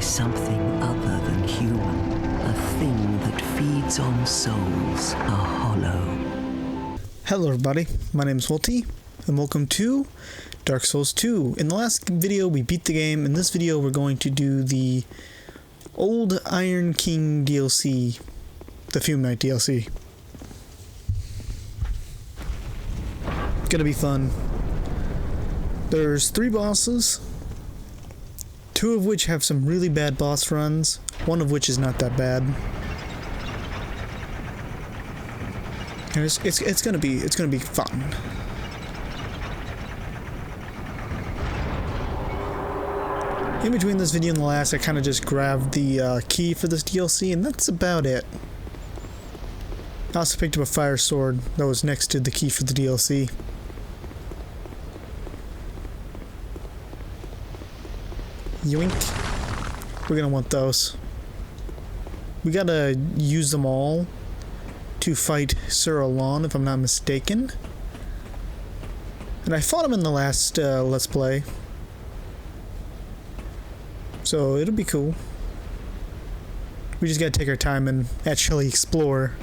something other than human, a thing that feeds on souls, a hollow. Hello everybody, my name is Wolty, and welcome to Dark Souls 2. In the last video we beat the game. In this video we're going to do the Old Iron King DLC, the Fume Knight DLC. Gonna be fun. There's 3 bosses, 2 of which have some really bad boss runs, one of which is not that bad. And it's gonna be fun. In between this video and the last, I kind of just grabbed the key for this DLC, and that's about it. I also picked up a fire sword that was next to the key for the DLC. Yoink. We're gonna want those. We gotta use them all to fight Sir Alon, if I'm not mistaken. And I fought him in the last Let's Play. So it'll be cool. We just gotta take our time and actually explore.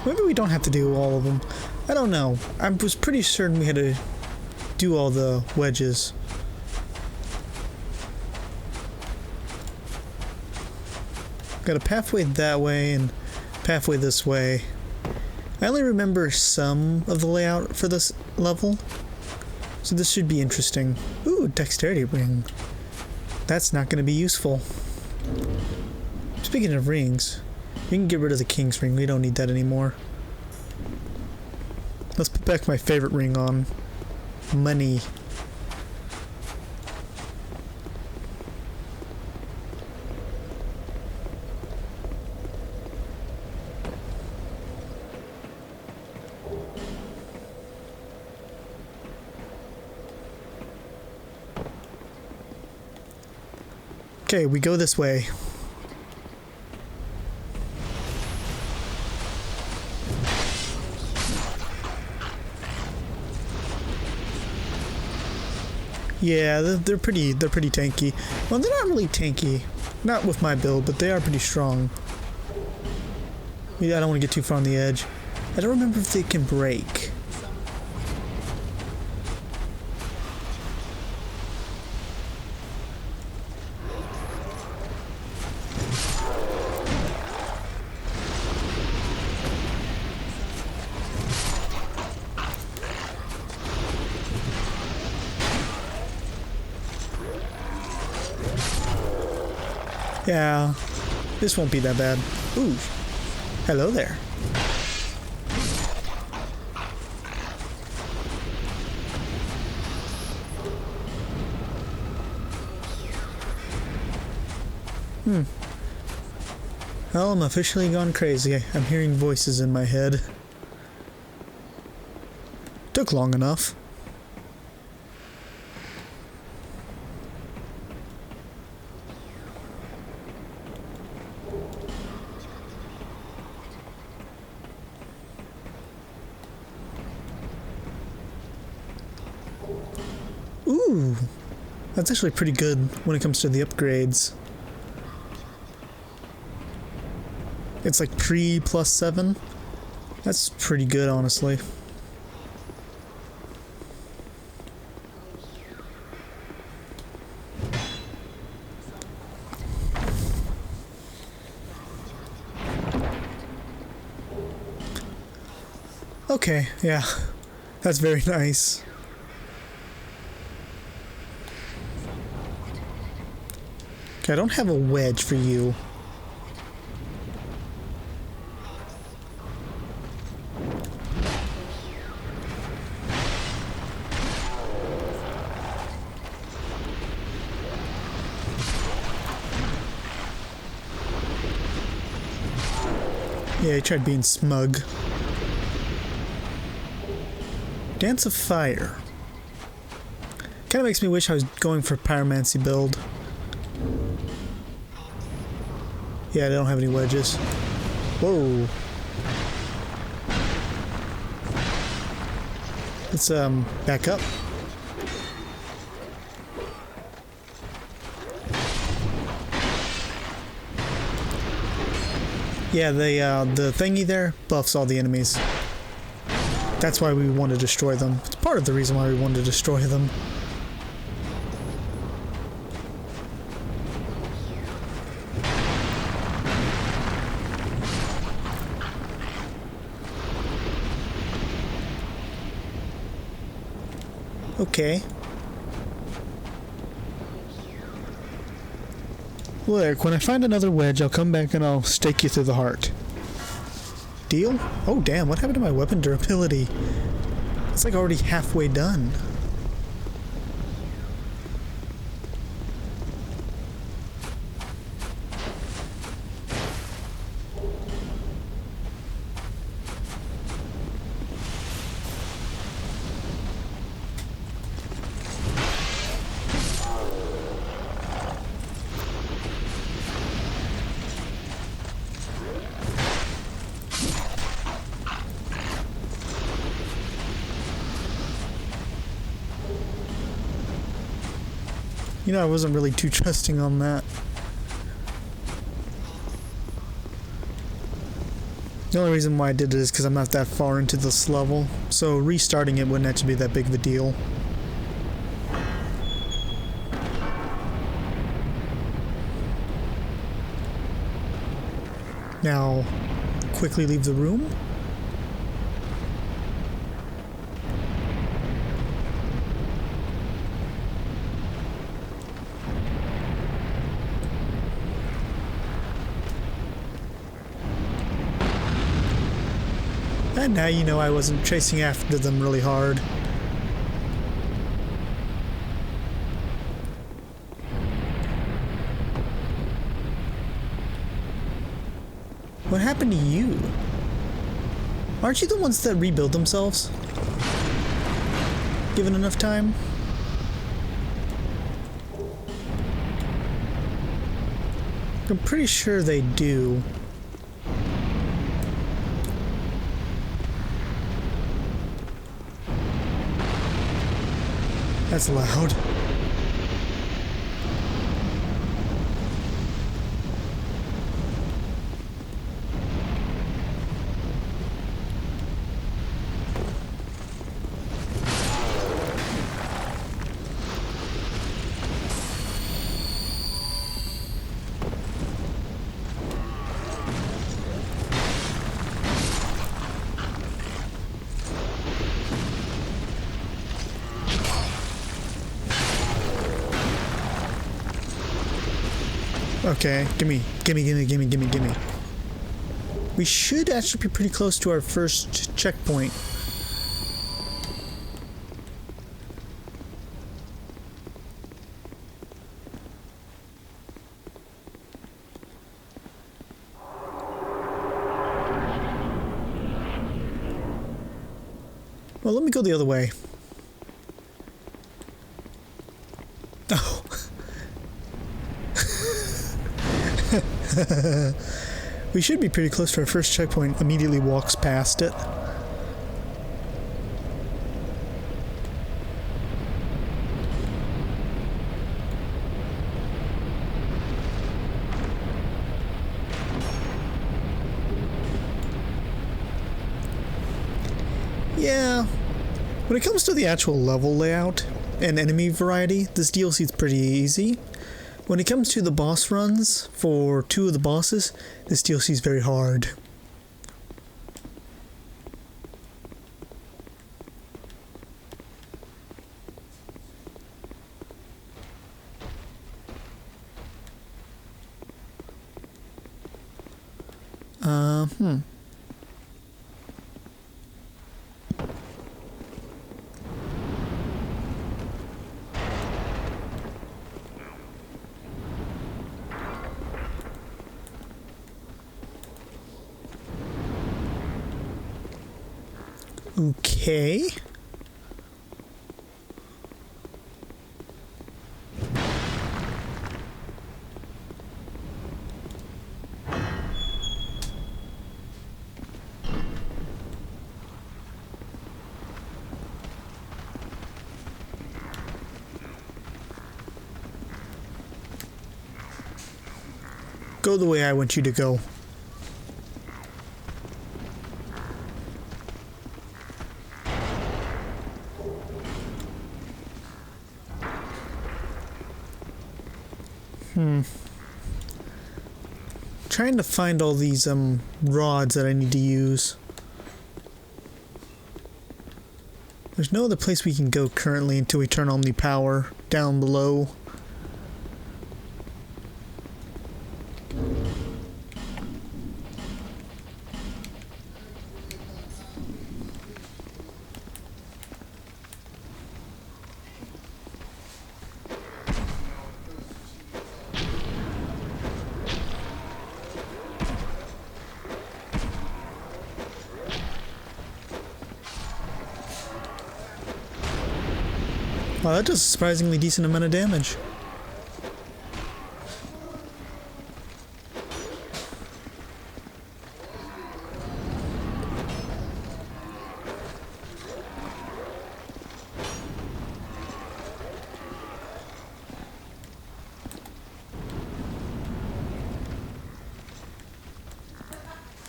Maybe we don't have to do all of them. I don't know. I was pretty certain we had to do all the wedges. Got a pathway that way and pathway this way. I only remember some of the layout for this level, so this should be interesting. Ooh, dexterity ring. That's not going to be useful. Speaking of rings, we can get rid of the king's ring. We don't need that anymore. Let's put back my favorite ring on. Money. Okay, we go this way. Yeah, they're pretty tanky. Well, they're not really tanky. Not with my build, but they are pretty strong. I don't want to get too far on the edge. I don't remember if they can break. Yeah, this won't be that bad. Ooh, hello there. Well, I'm officially gone crazy. I'm hearing voices in my head. Took long enough. Ooh, that's actually pretty good when it comes to the upgrades. It's like pre +7. That's pretty good, honestly. Okay, yeah, that's very nice. Okay, I don't have a wedge for you. Yeah, he tried being smug. Dance of Fire. Kind of makes me wish I was going for Pyromancy build. Yeah, they don't have any wedges. Whoa. Let's back up. Yeah, the thingy there buffs all the enemies. That's why we want to destroy them. It's part of the reason why we want to destroy them. Okay. Well, Eric, when I find another wedge, I'll come back and I'll stake you through the heart. Deal? Oh, damn, what happened to my weapon durability? It's like already halfway done. You know, I wasn't really too trusting on that. The only reason why I did it is because I'm not that far into this level, so restarting it wouldn't actually be that big of a deal. Now, quickly leave the room. And now you know I wasn't chasing after them really hard. What happened to you? Aren't you the ones that rebuild themselves? Given enough time? I'm pretty sure they do. That's loud. Okay, gimme. We should actually be pretty close to our first checkpoint. Well, let me go the other way. Oh. We should be pretty close to our first checkpoint. Immediately walks past it. Yeah. When it comes to the actual level layout and enemy variety, this DLC is pretty easy. When it comes to the boss runs for two of the bosses, this DLC is very hard. Okay. Go the way I want you to go. Trying to find all these rods that I need to use. There's no other place we can go currently until we turn on the power down below. Wow, that does a surprisingly decent amount of damage.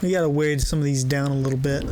We gotta weigh some of these down a little bit.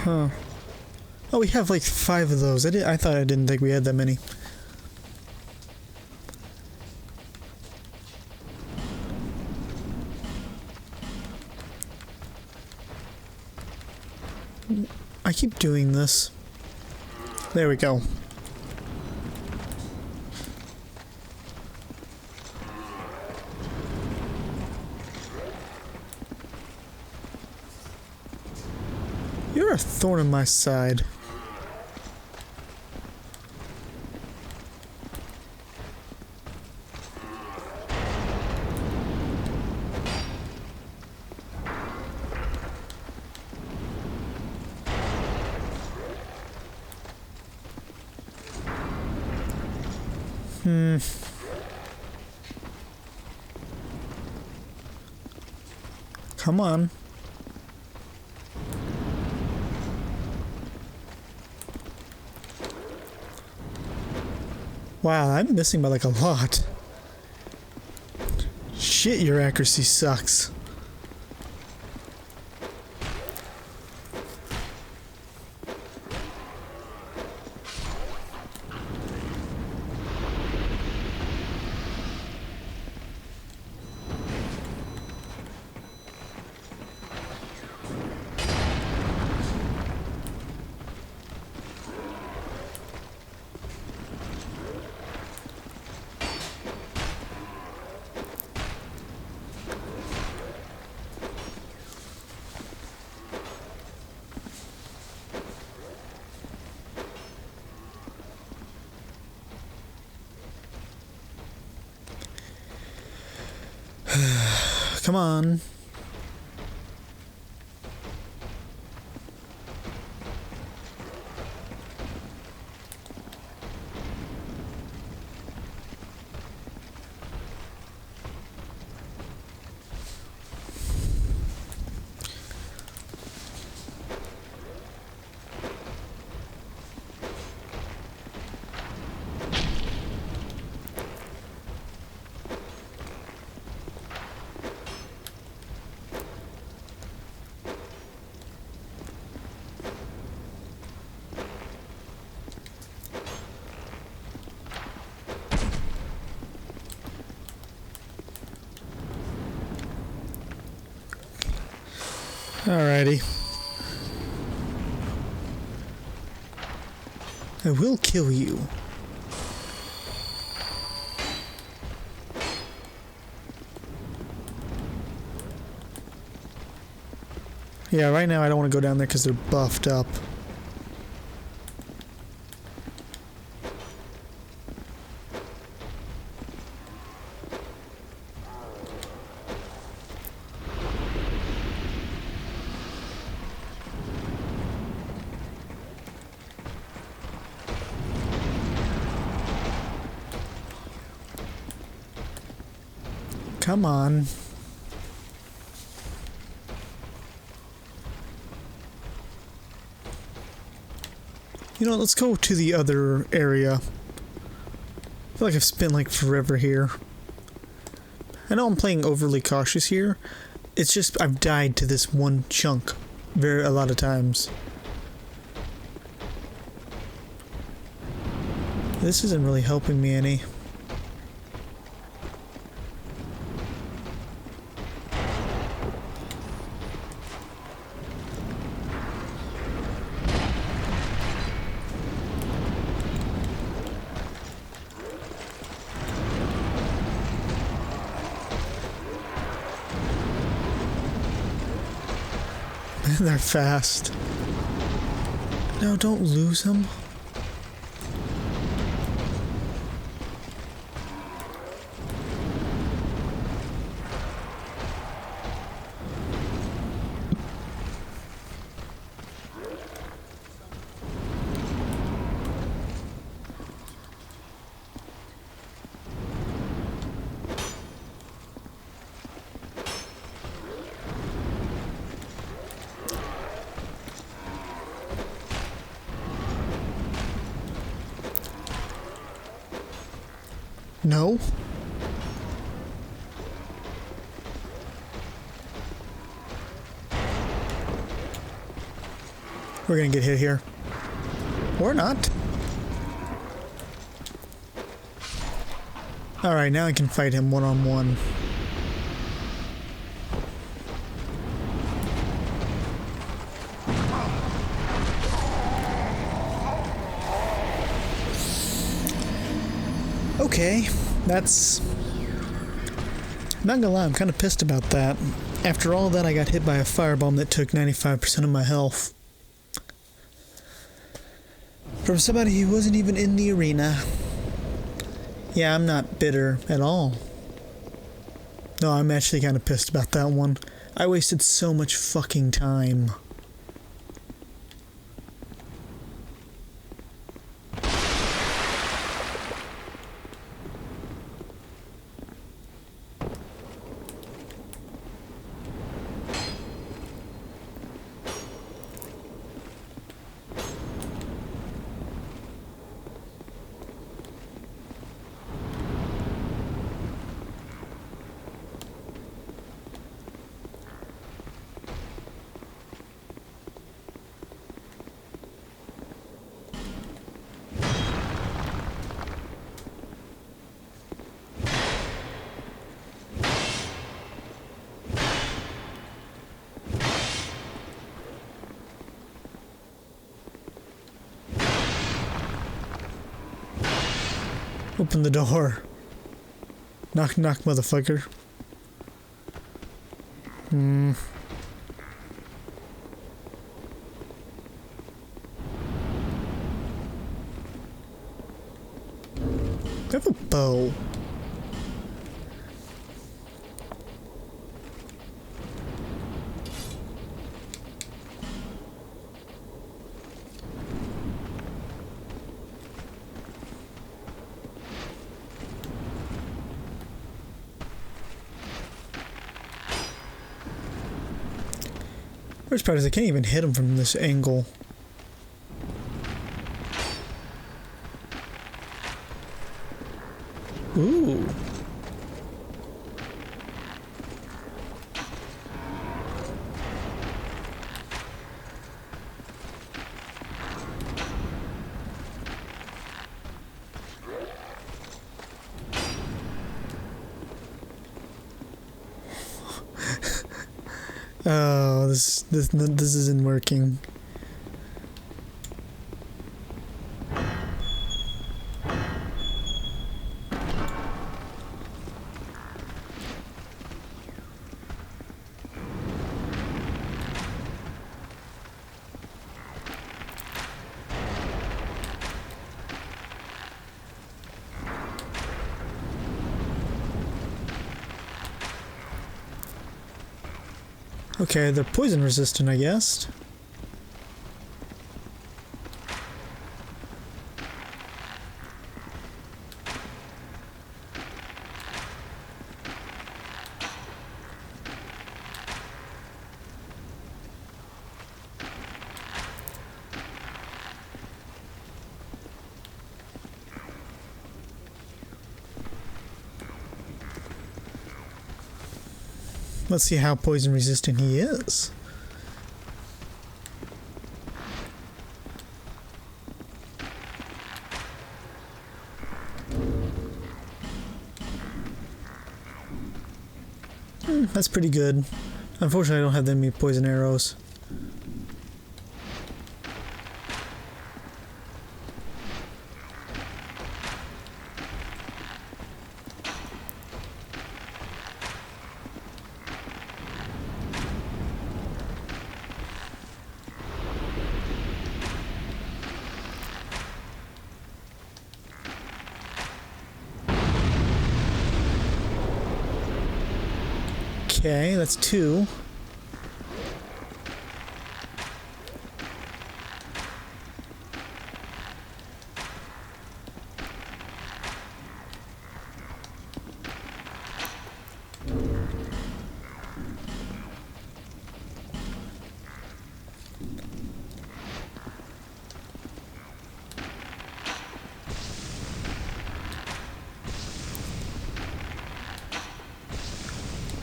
Huh. Oh, we have like 5 of those. I thought I didn't think we had that many. I keep doing this. There we go. You're a thorn in my side. Come on. Wow, I'm missing by like a lot. Shit, your accuracy sucks. Come on. Alrighty. I will kill you. Yeah, right now I don't want to go down there because they're buffed up. Come on. You know, let's go to the other area. I feel like I've spent like forever here. I know I'm playing overly cautious here. It's just I've died to this one chunk a lot of times. This isn't really helping me any. They're fast. No, don't lose them. No. We're gonna get hit here. Or not. Alright, now I can fight him one-on-one. Okay, that's... not gonna lie, I'm kind of pissed about that. After all that, I got hit by a firebomb that took 95% of my health. From somebody who wasn't even in the arena. Yeah, I'm not bitter at all. No, I'm actually kind of pissed about that one. I wasted so much fucking time. Open the door. Knock, knock, motherfucker. I have a bow. Worst part is I can't even hit him from this angle. Ooh. Oh, this isn't working. Okay, they're poison resistant, I guess. Let's see how poison resistant he is. That's pretty good. Unfortunately, I don't have that many poison arrows. Okay, that's 2.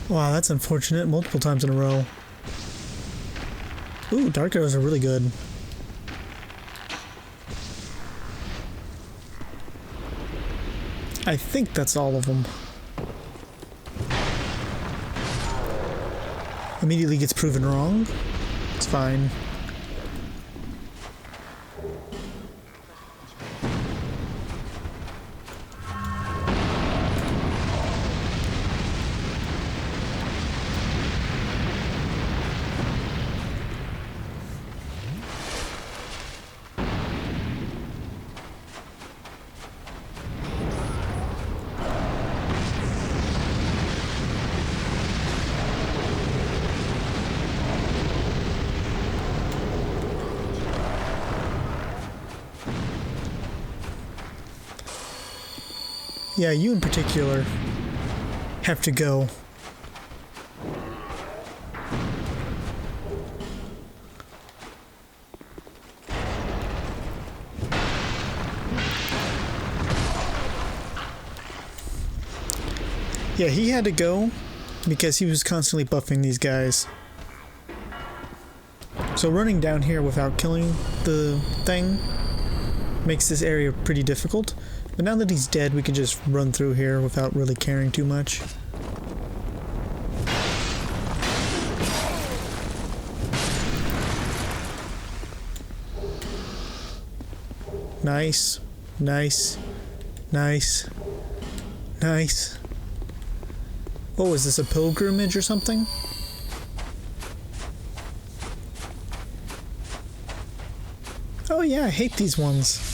Wow, that's unfortunate. Multiple times in a row. Ooh, dark arrows are really good. I think that's all of them. Immediately gets proven wrong. It's fine. Yeah, you in particular have to go. Yeah, he had to go because he was constantly buffing these guys. So running down here without killing the thing makes this area pretty difficult. But now that he's dead, we can just run through here without really caring too much. Nice. Nice. Nice. Nice. What was this, a pilgrimage or something? Oh yeah, I hate these ones.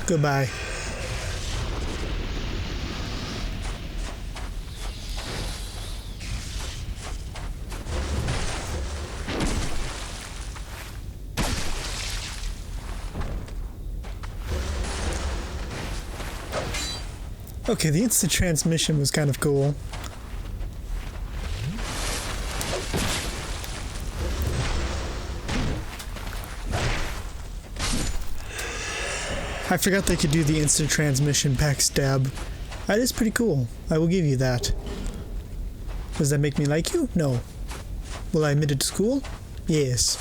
Goodbye. Okay, the instant transmission was kind of cool. I forgot they could do the instant transmission backstab. That is pretty cool. I will give you that. Does that make me like you? No. Will I admit it to school? Yes.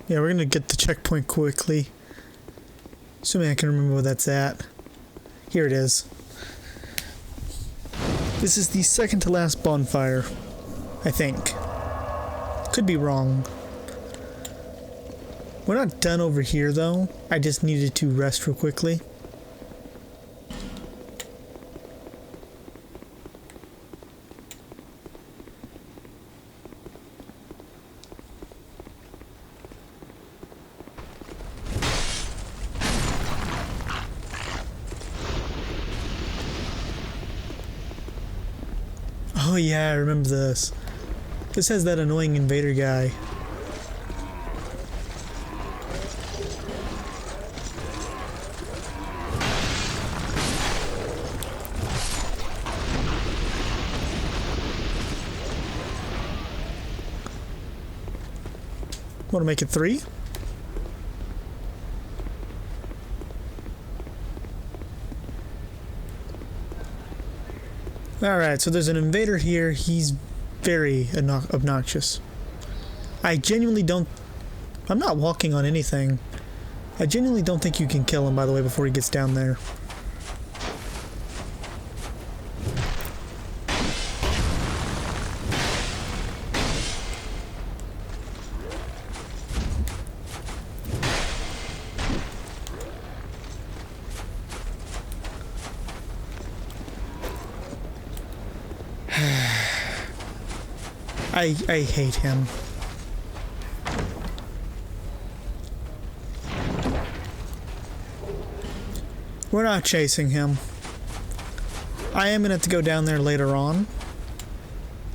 Yeah, we're gonna get the checkpoint quickly. Assuming I can remember where that's at. Here it is. This is the second to last bonfire, I think. Could be wrong. We're not done over here though. I just needed to rest real quickly. Oh yeah, I remember this. This has that annoying invader guy. Want to make it 3? Alright, so there's an invader here. He's very obnoxious. I genuinely don't... I'm not walking on anything. I genuinely don't think you can kill him, by the way, before he gets down there. I hate him. We're not chasing him. I am gonna have to go down there later on.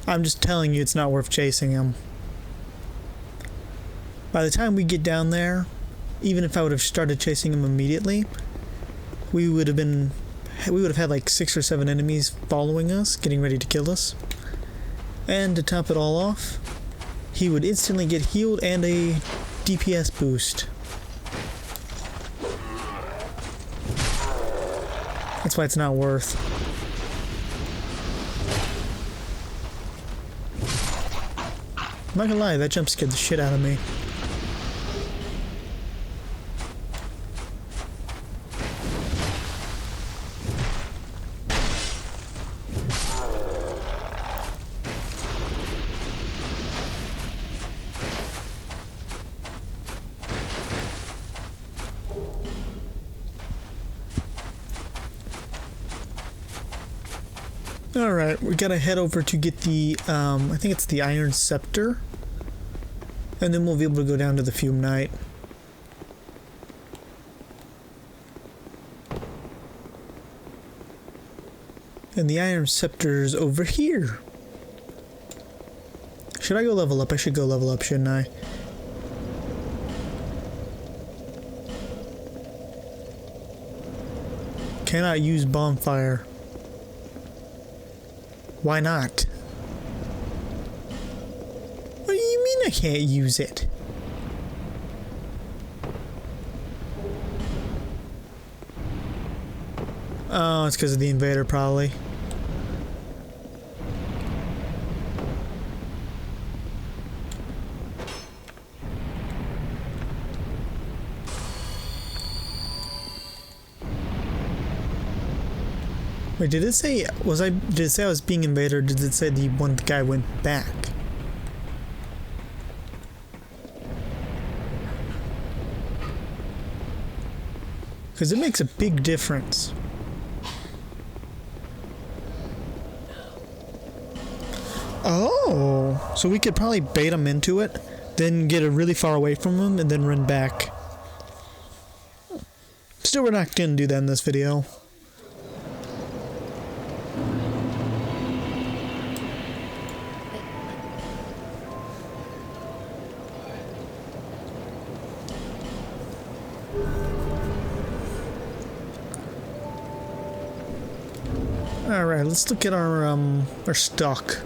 I'm just telling you it's not worth chasing him. By the time we get down there, even if I would have started chasing him immediately, we would have had like 6 or 7 enemies following us, getting ready to kill us. And to top it all off, he would instantly get healed and a DPS boost. That's why it's not worth. I'm not gonna lie, that jump scared the shit out of me. Alright, we gotta head over to get the, I think it's the Iron Scepter. And then we'll be able to go down to the Fume Knight. And the Iron Scepter's over here. Should I go level up? I should go level up, shouldn't I? Cannot use bonfire. Why not? What do you mean I can't use it? Oh, it's because of the invader, probably. Wait, did it say, did it say I was being invaded, or did it say the guy went back? Because it makes a big difference. Oh, so we could probably bait them into it, then get really far away from them, and then run back. Still, we're not going to do that in this video. Alright, let's look at our stock.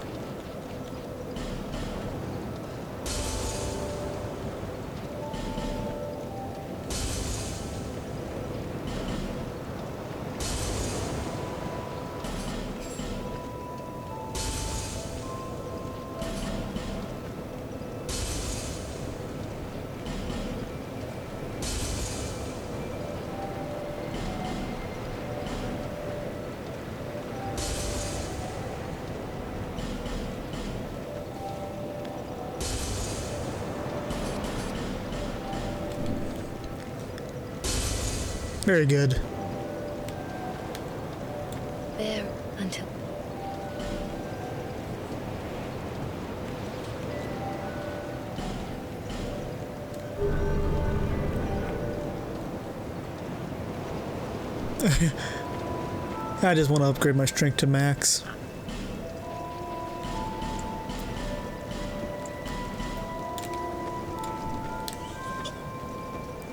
Very good. There until... I just want to upgrade my strength to max.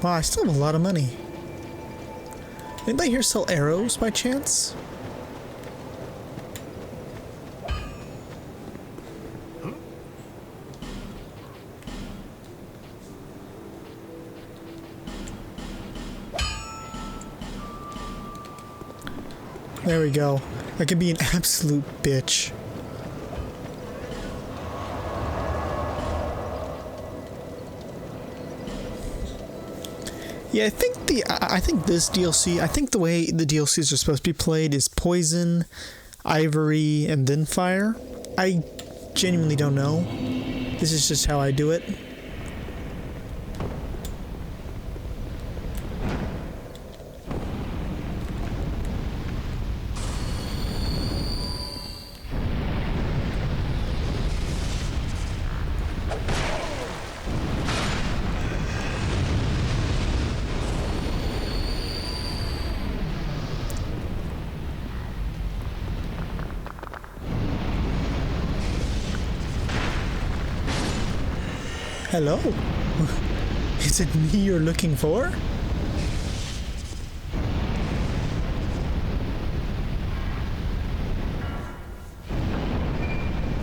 Wow, I still have a lot of money. Anybody here sell arrows by chance? There we go. I can be an absolute bitch. Yeah, I think this DLC, I think the way the DLCs are supposed to be played is poison, ivory, and then fire. I genuinely don't know. This is just how I do it. Hello? Is it me you're looking for?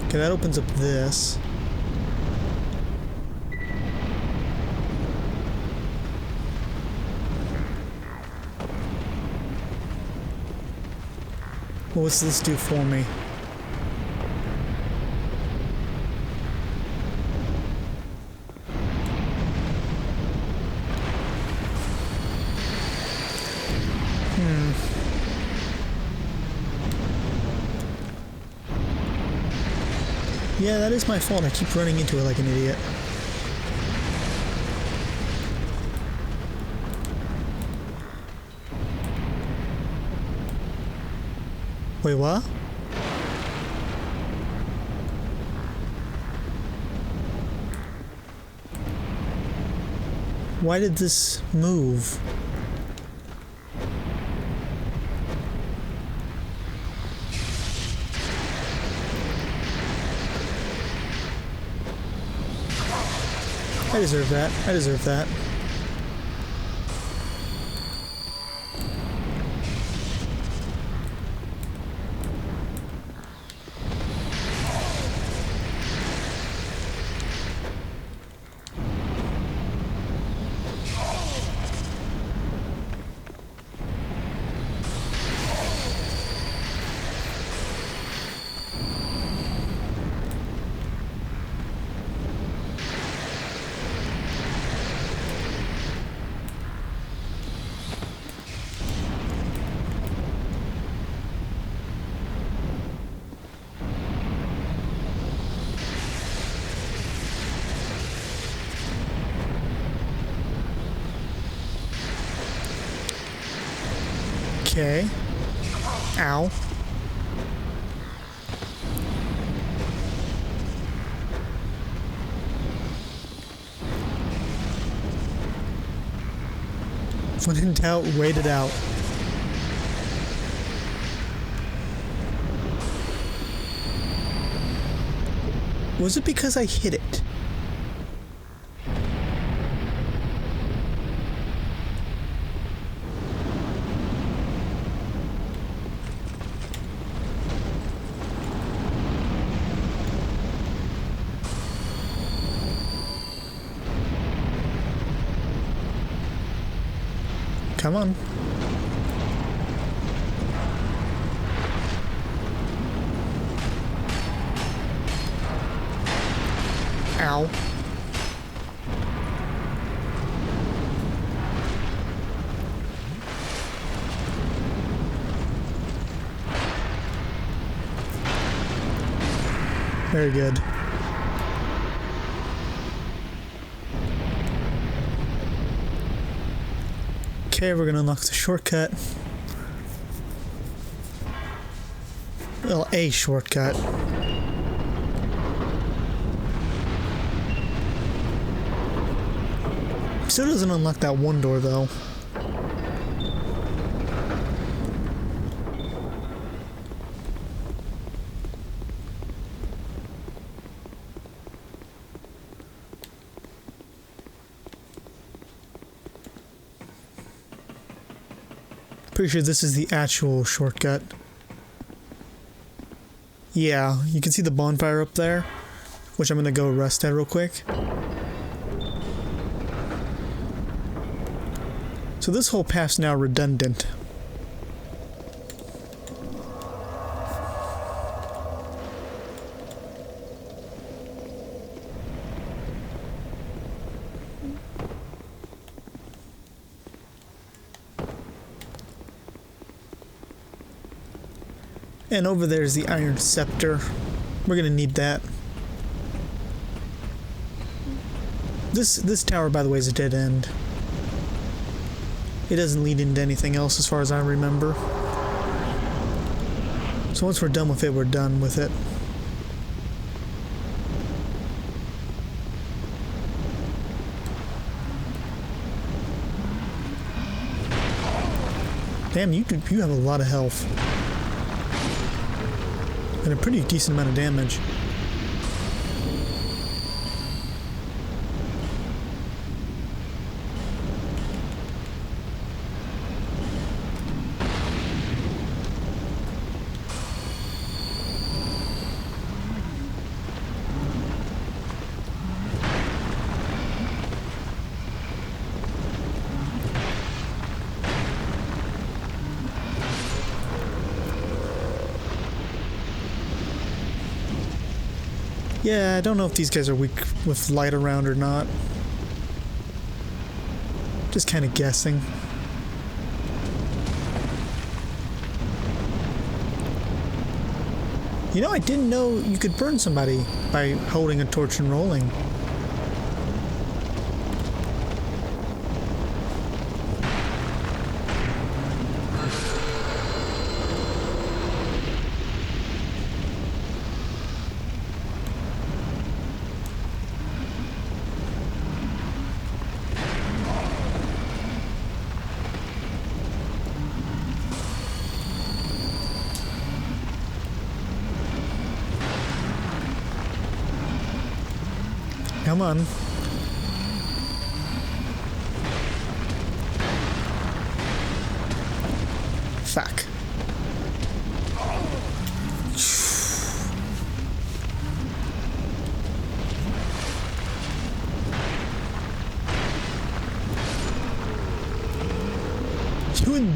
Okay, that opens up this. What's this do for me? Yeah, that is my fault. I keep running into it like an idiot. Wait, what? Why did this move? I deserve that. I deserve that. Okay. Ow. When in doubt, wait it out. Was it because I hit it? Come on. Ow. Very good. Okay, we're gonna unlock the shortcut. Well, a shortcut. Still doesn't unlock that one door though. Pretty sure this is the actual shortcut. Yeah, you can see the bonfire up there, which I'm gonna go rest at real quick. So this whole path's now redundant. And over there is the Iron Scepter. We're gonna need that. This tower, by the way, is a dead end. It doesn't lead into anything else as far as I remember. So once we're done with it, we're done with it. Damn, you have a lot of health. And a pretty decent amount of damage. Yeah, I don't know if these guys are weak with light around or not. Just kind of guessing. You know, I didn't know you could burn somebody by holding a torch and rolling. Come on. Fuck.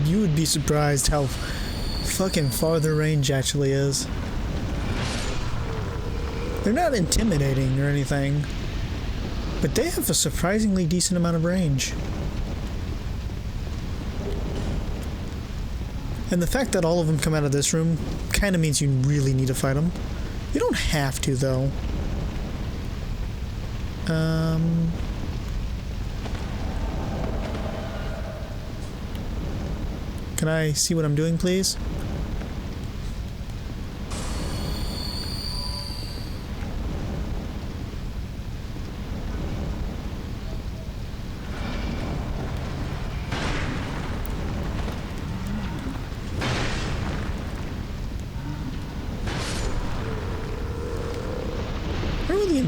You would be surprised how fucking far their range actually is. They're not intimidating or anything, but they have a surprisingly decent amount of range. And the fact that all of them come out of this room kind of means you really need to fight them. You don't have to, though. Can I see what I'm doing, please?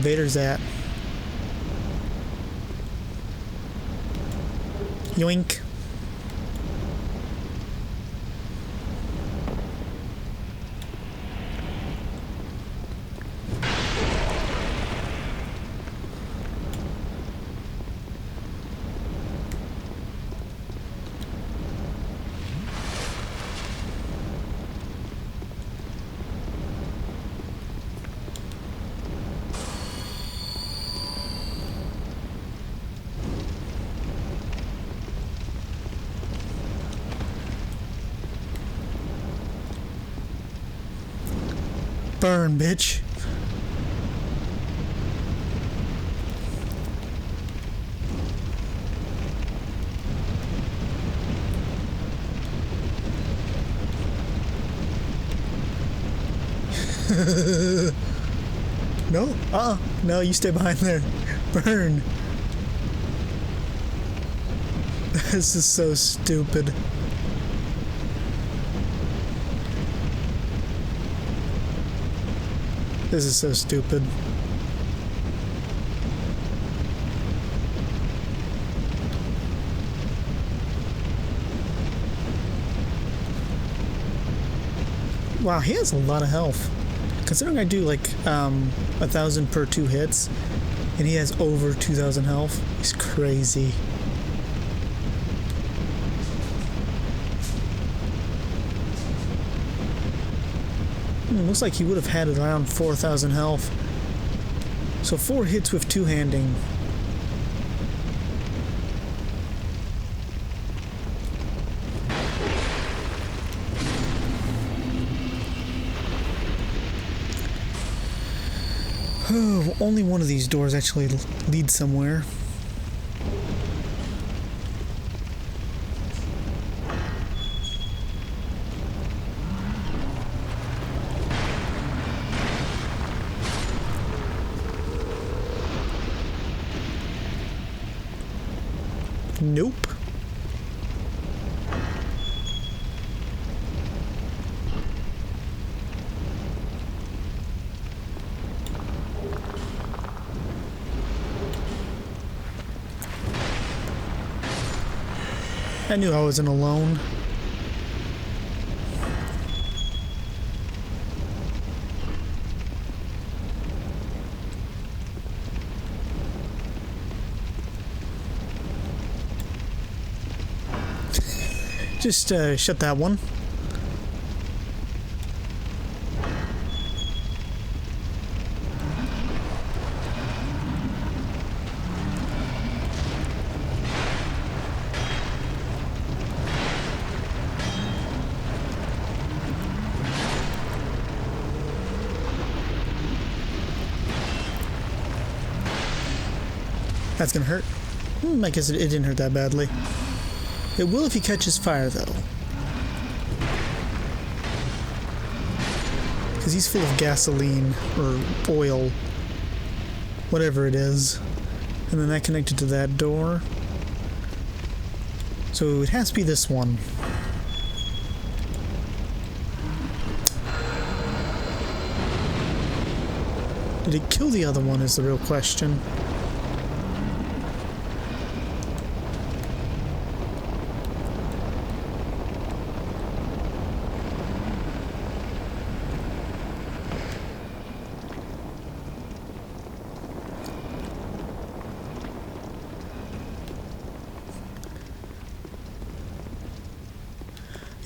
Vader's at. Yoink. Burn, bitch. No? No, you stay behind there. Burn. This is so stupid. This is so stupid. Wow, he has a lot of health. Considering I do like 1,000 per 2 hits, and he has over 2,000 health. He's crazy. Looks like he would have had around 4,000 health. So 4 hits with two-handing. Oh, only one of these doors actually leads somewhere. Nope. I knew I wasn't alone. Just shut that one. That's gonna hurt. I guess it didn't hurt that badly. It will if he catches fire, though. Because he's full of gasoline, or oil. Whatever it is. And then that connected to that door. So it has to be this one. Did it kill the other one is the real question.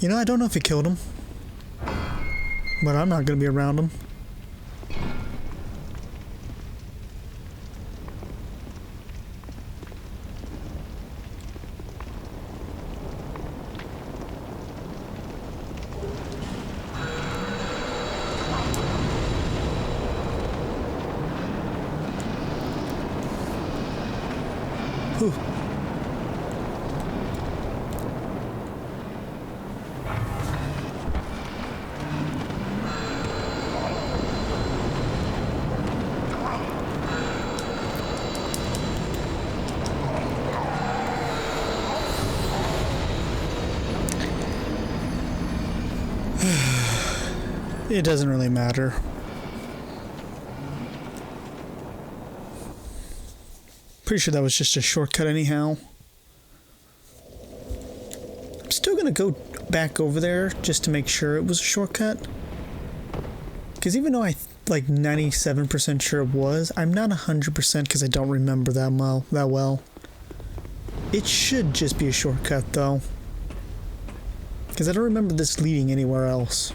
You know, I don't know if he killed him. But I'm not gonna be around him. Whew. It doesn't really matter. Pretty sure that was just a shortcut anyhow. I'm still gonna go back over there just to make sure it was a shortcut. Because even though I like 97% sure it was, I'm not 100% because I don't remember that well. It should just be a shortcut though. Because I don't remember this leading anywhere else.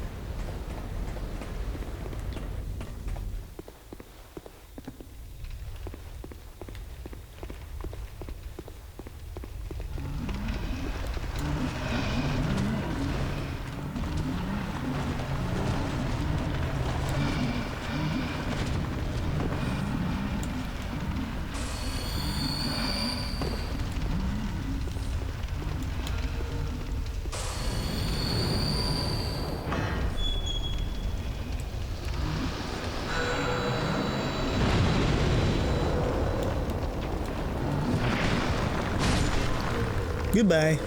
Goodbye.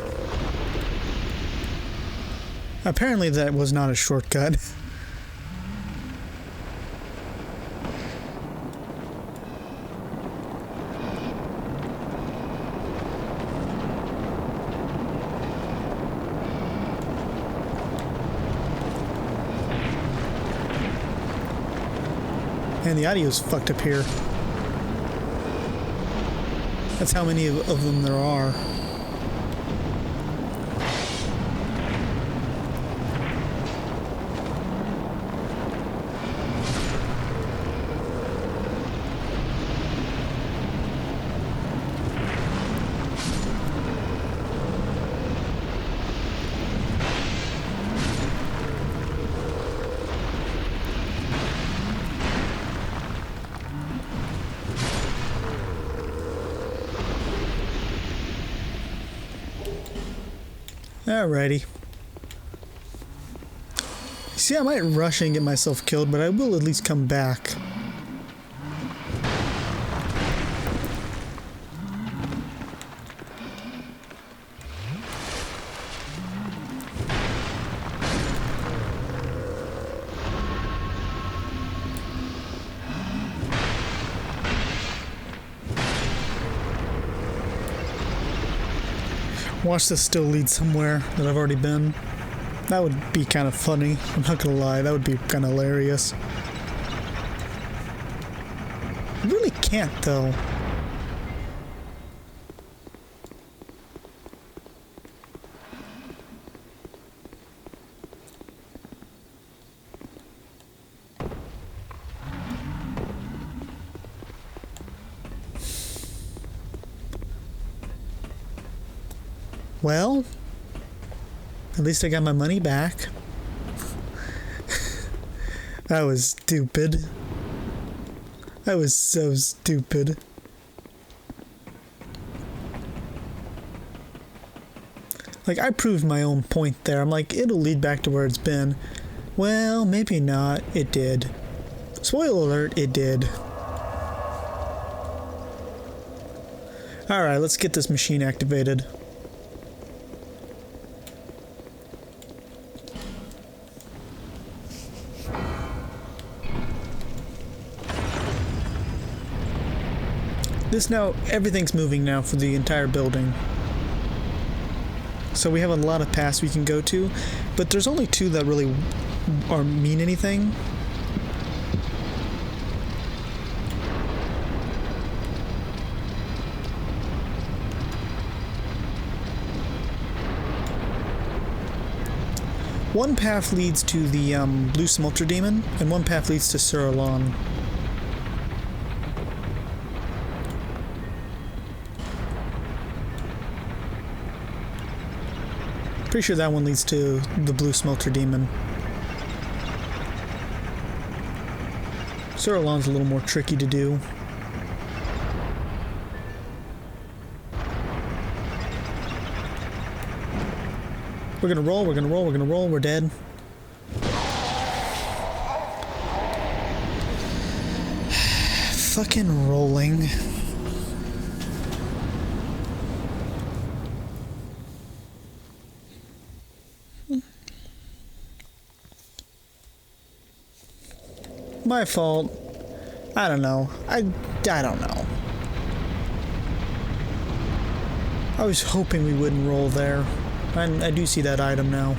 Apparently that was not a shortcut. And the audio's fucked up here. That's how many of them there are. Alrighty. See, I might rush and get myself killed, but I will at least come back. Watch this still lead somewhere that I've already been. That would be kind of funny. I'm not gonna lie, that would be kind of hilarious. I really can't though. Well, at least I got my money back. That was stupid. That was so stupid. Like, I proved my own point there. I'm like, it'll lead back to where it's been. Well, maybe not. It did. Spoiler alert, it did. Alright, let's get this machine activated. This now, everything's moving now for the entire building. So we have a lot of paths we can go to, but there's only two that really mean anything. One path leads to the Blue Smelter Demon, and one path leads to Sur Alon. Pretty sure that one leads to the Blue Smelter Demon. Sur Alon's a little more tricky to do. We're gonna roll, we're gonna roll, we're gonna roll, we're dead. Fucking rolling. My fault. I don't know. I don't know. I was hoping we wouldn't roll there. I do see that item now.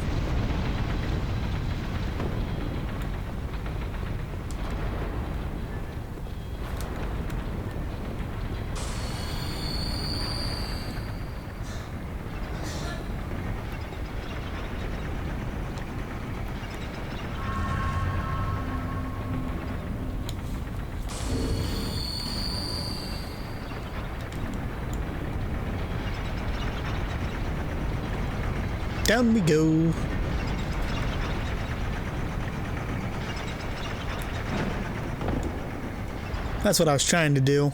Down we go. That's what I was trying to do.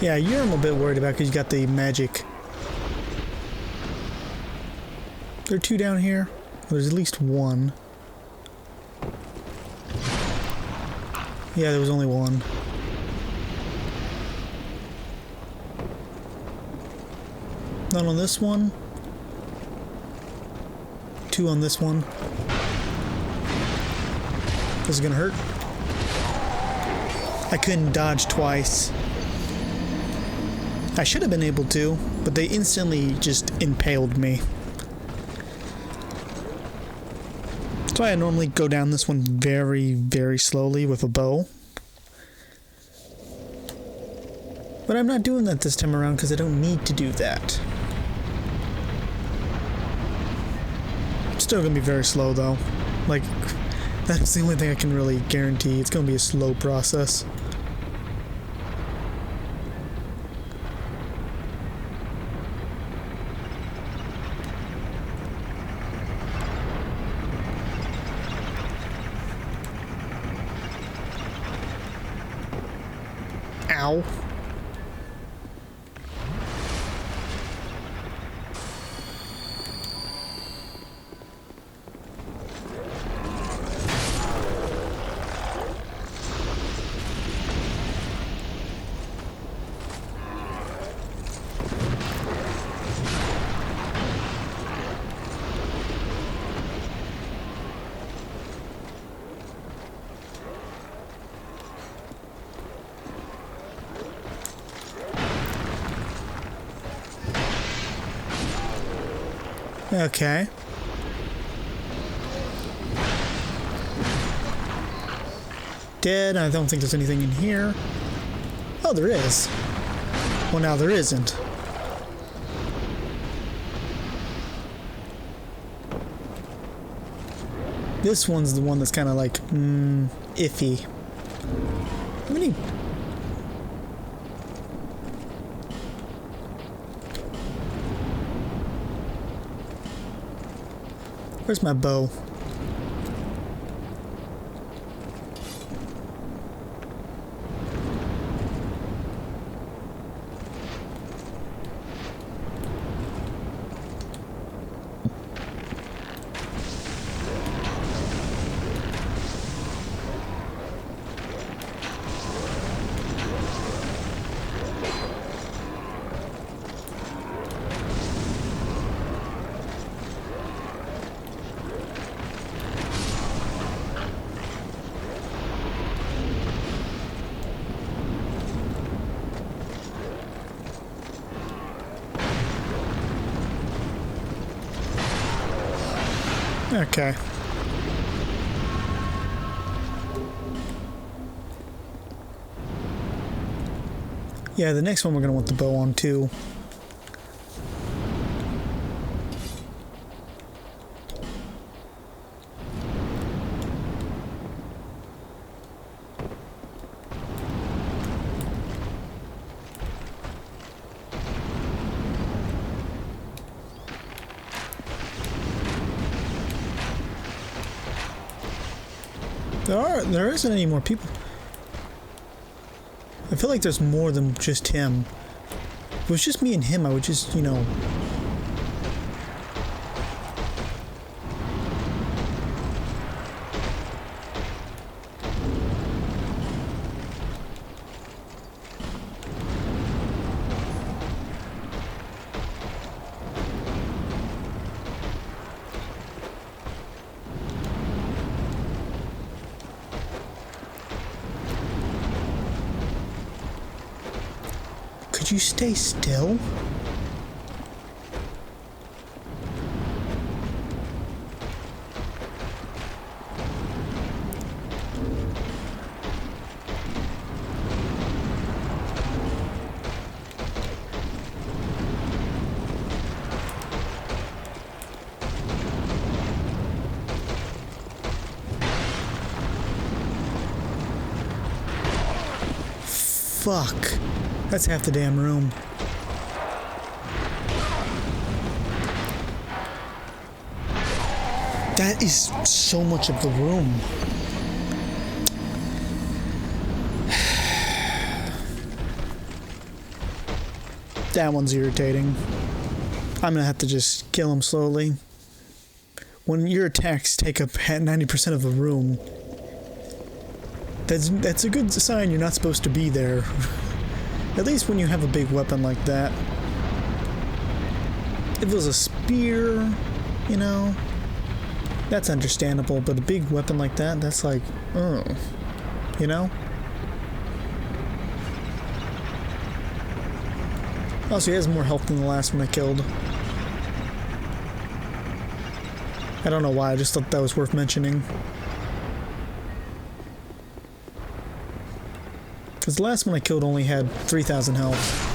Yeah, you're I'm a bit worried about because you got the magic. There are two down here. There's at least one. Yeah, there was only one. None on this one. Two on this one. This is gonna hurt. I couldn't dodge twice. I should have been able to, but they instantly just impaled me. That's why I normally go down this one very, very slowly with a bow. But I'm not doing that this time around because I don't need to do that. Still gonna be very slow though. Like, that's the only thing I can really guarantee. It's gonna be a slow process. Ow. Okay. Dead. I don't think there's anything in here. Oh, there is. Well, now there isn't. This one's the one that's kind of like, iffy. How many... Where's my bow? Okay. Yeah, the next one we're gonna want the bow on too. There isn't any more people. I feel like there's more than just him. If it was just me and him, I would just, you know... Could you stay still? Fuck. That's half the damn room. That is so much of the room. That one's irritating. I'm gonna have to just kill him slowly. When your attacks take up 90% of the room, that's a good sign you're not supposed to be there. At least when you have a big weapon like that. If it was a spear, you know, that's understandable, but a big weapon like that, that's like, you know? Also, he has more health than the last one I killed. I don't know why, I just thought that was worth mentioning. Because the last one I killed only had 3,000 health.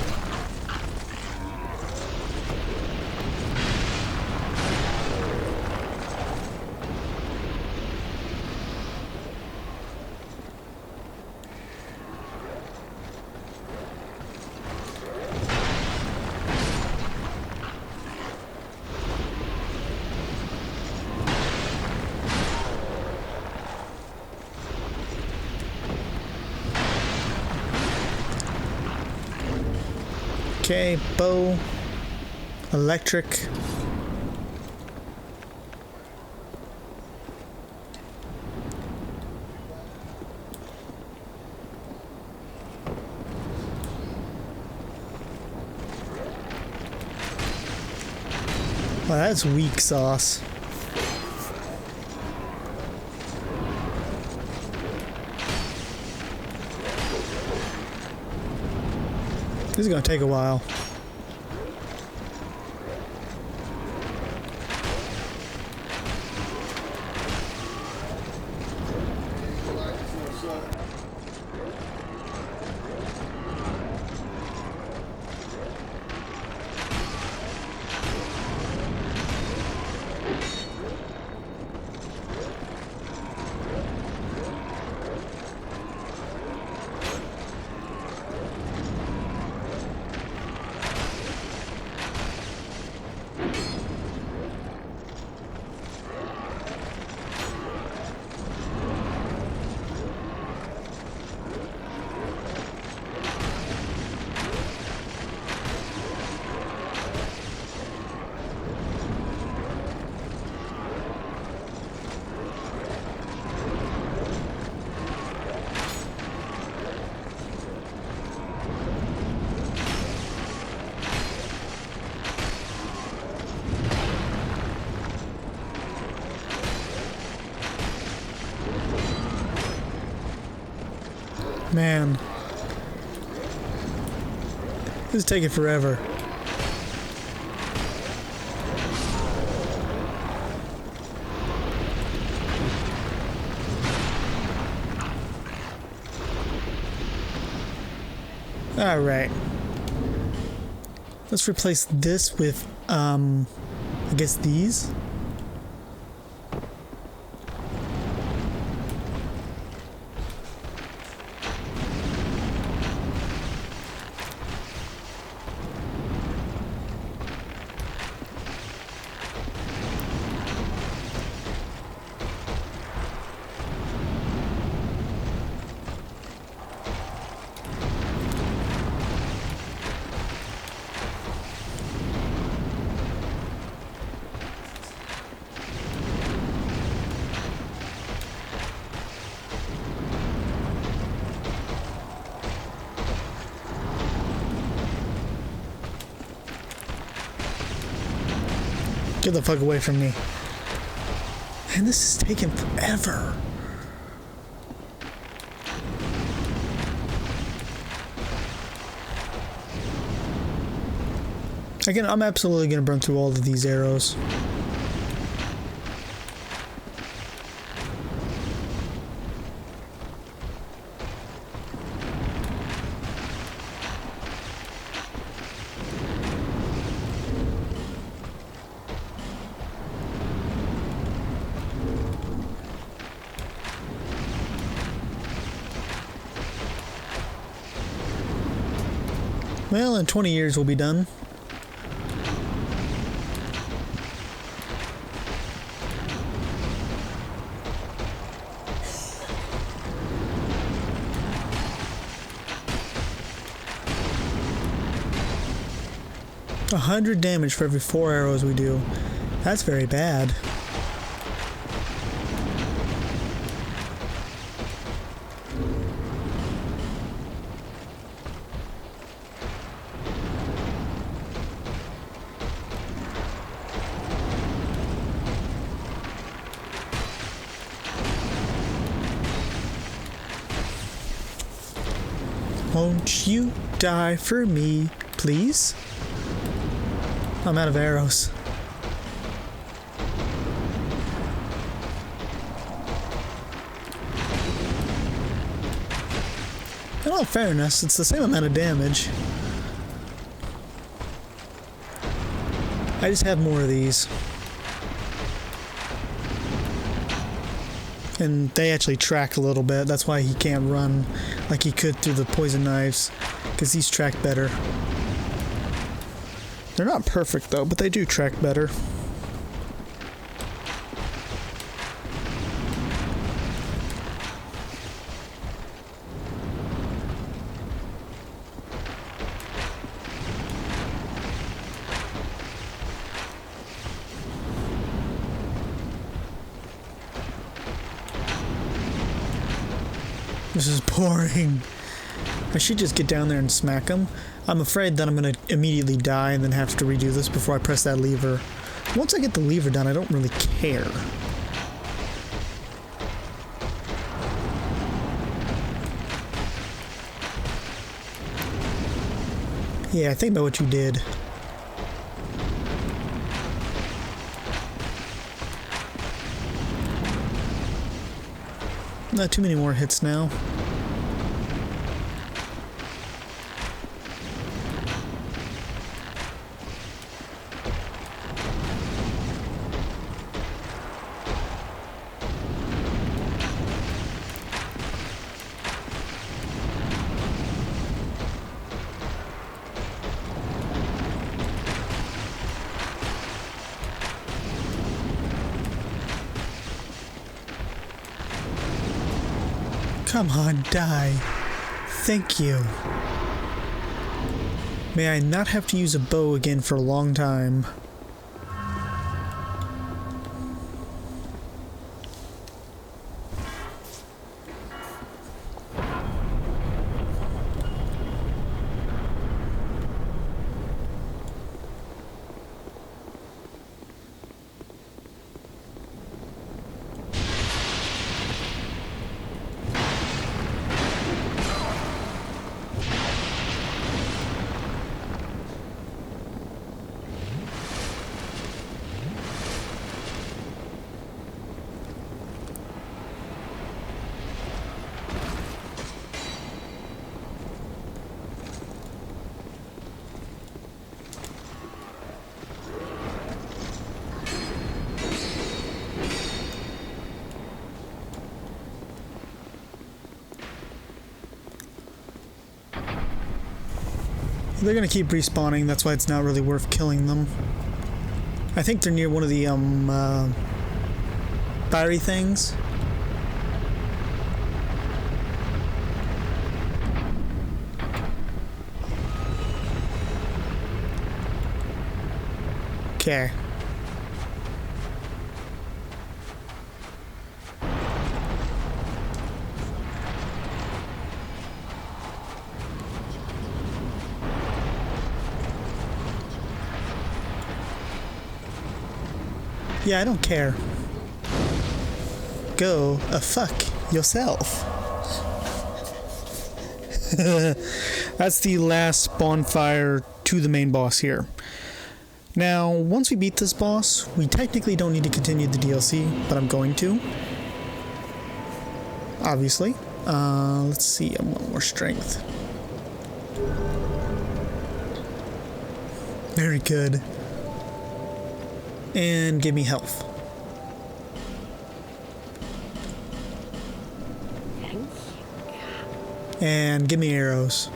Okay, bow, electric. Well, that's weak sauce. This is gonna take a while. Man. This is taking forever. Alright. Let's replace this with, I guess these? Get the fuck away from me. And this is taking forever. Again, I'm absolutely going to burn through all of these arrows. Well, in 20 years we'll be done. A 100 damage for every 4 arrows we do. That's very bad. Won't you die for me, please? I'm out of arrows. In all fairness, it's the same amount of damage. I just have more of these. And they actually track a little bit. That's why he can't run like he could through the poison knives, because these track better. They're not perfect though, but they do track better. This is boring. I should just get down there and smack him. I'm afraid that I'm going to immediately die and then have to redo this before I press that lever. Once I get the lever done, I don't really care. Yeah, think about what you did. Not too many more hits now. Come on, die. Thank you. May I not have to use a bow again for a long time. They're gonna keep respawning, that's why it's not really worth killing them. I think they're near one of the, fiery things. Okay. Yeah, I don't care. Go fuck yourself. That's the last bonfire to the main boss here. Now, once we beat this boss, we technically don't need to continue the DLC, but I'm going to. Obviously. Let's see, I want more strength. Very good. And give me health. And give me arrows.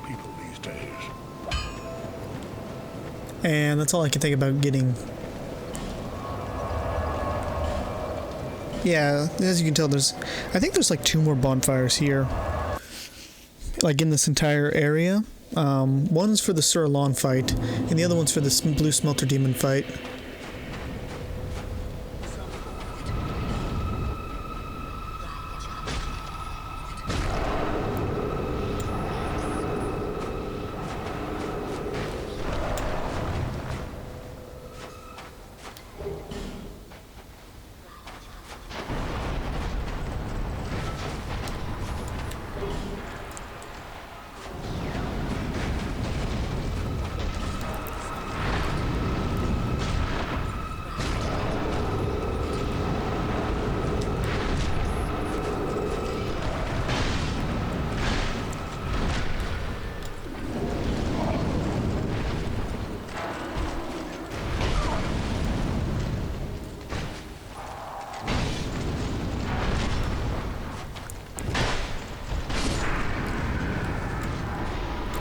People these days. And that's all I can think about getting. Yeah, as you can tell, I think there's like 2 more bonfires here. Like in this entire area. One's for the Sir Alon fight, and the other one's for the Blue Smelter Demon fight.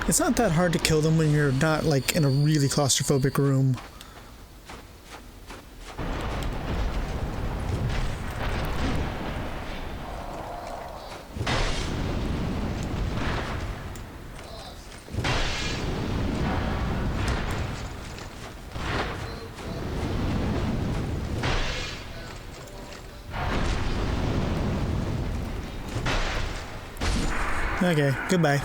It's not that hard to kill them when you're not like in a really claustrophobic room. Okay, goodbye.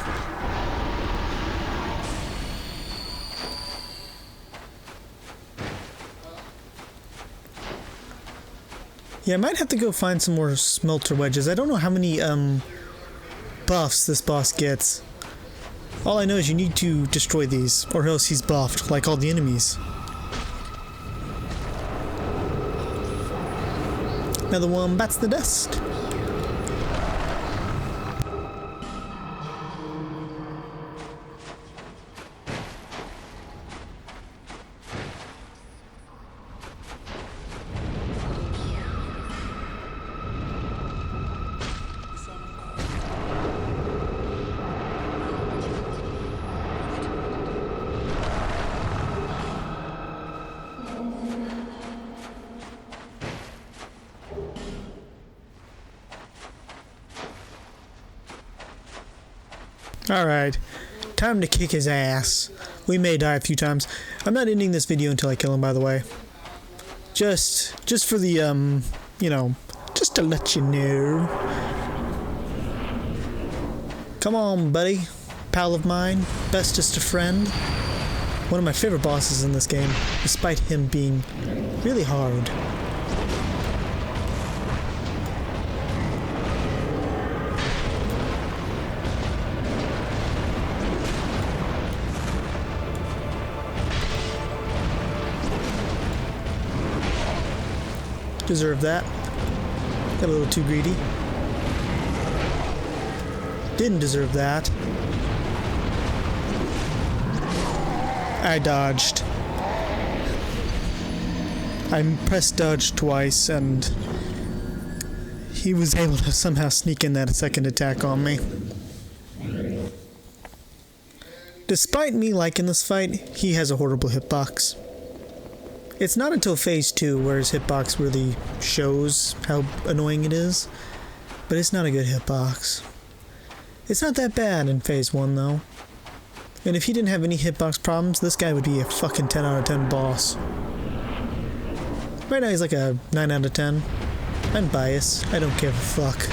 Yeah, I might have to go find some more smelter wedges. I don't know how many buffs this boss gets. All I know is you need to destroy these, or else he's buffed, like all the enemies. Another one bats the dust. Alright, time to kick his ass. We may die a few times. I'm not ending this video until I kill him, by the way. Just for the, you know, just to let you know. Come on, buddy. Pal of mine. Bestest of friend. One of my favorite bosses in this game, despite him being really hard. Deserve that. Got a little too greedy. Didn't deserve that. I dodged. I pressed dodge twice and he was able to somehow sneak in that second attack on me. Despite me liking this fight, he has a horrible hitbox. It's not until phase 2 where his hitbox really shows how annoying it is, but it's not a good hitbox. It's not that bad in phase 1 though. And if he didn't have any hitbox problems, this guy would be a fucking 10 out of 10 boss. Right now he's like a 9 out of 10. I'm biased. I don't give a fuck.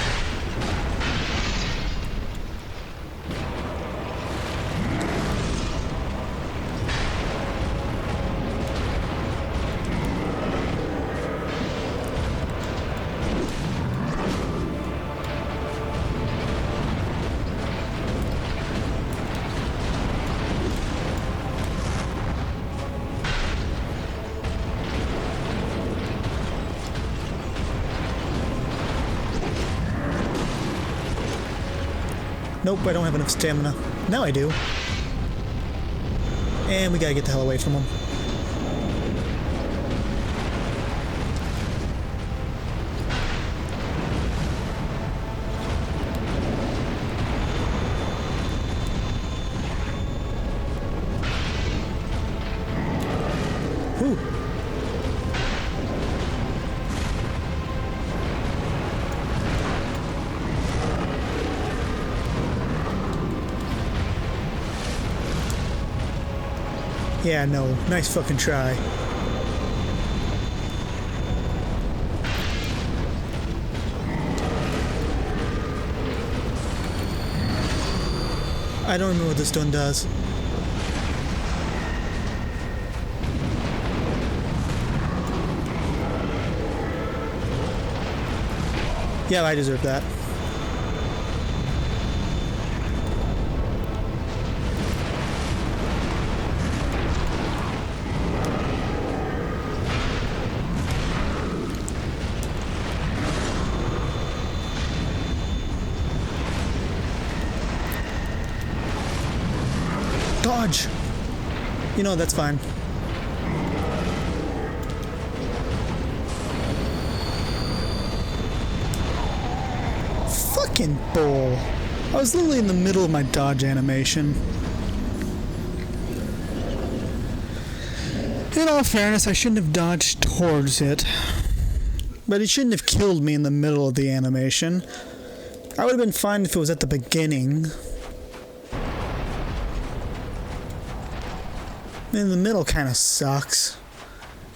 Nope, I don't have enough stamina. Now I do. And we gotta get the hell away from him. Whew. Yeah, no. Nice fucking try. I don't remember what this one does. Yeah, I deserve that. Dodge! You know, that's fine. Fucking bull. I was literally in the middle of my dodge animation. In all fairness, I shouldn't have dodged towards it. But it shouldn't have killed me in the middle of the animation. I would have been fine if it was at the beginning. In the middle kind of sucks.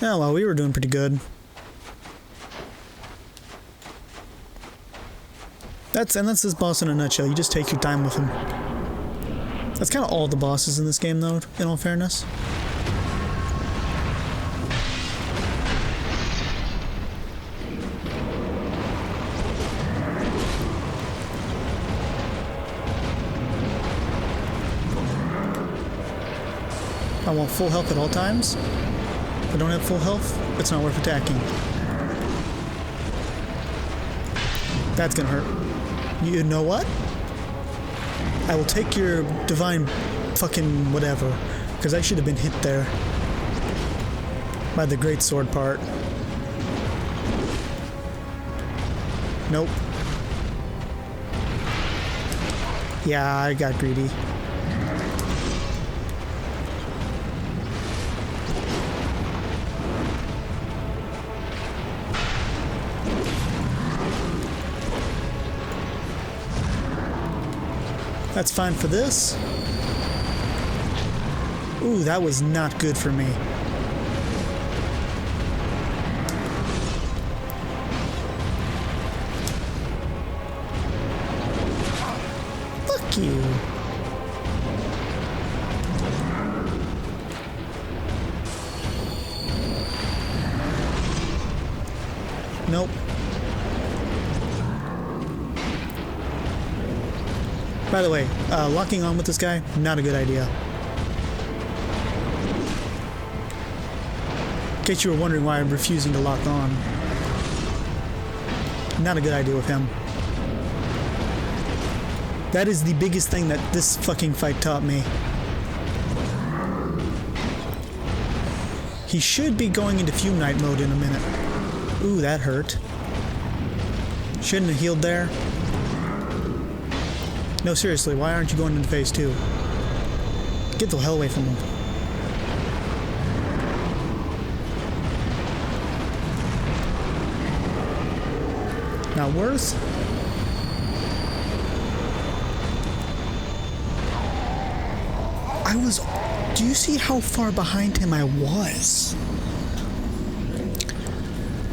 Oh well, we were doing pretty good. That's this boss in a nutshell. You just take your time with him. That's kind of all the bosses in this game, though, in all fairness. I want full health at all times. If I don't have full health, it's not worth attacking. That's gonna hurt. You know what? I will take your divine fucking whatever, because I should have been hit there by the great sword part. Nope. Yeah, I got greedy. That's fine for this. Ooh, that was not good for me. Fuck you. Nope. By the way, locking on with this guy, not a good idea. In case you were wondering why I'm refusing to lock on. Not a good idea with him. That is the biggest thing that this fucking fight taught me. He should be going into Fume Knight mode in a minute. Ooh, that hurt. Shouldn't have healed there. No, seriously, why aren't you going into phase 2? Get the hell away from him. Not worth. Do you see how far behind him I was?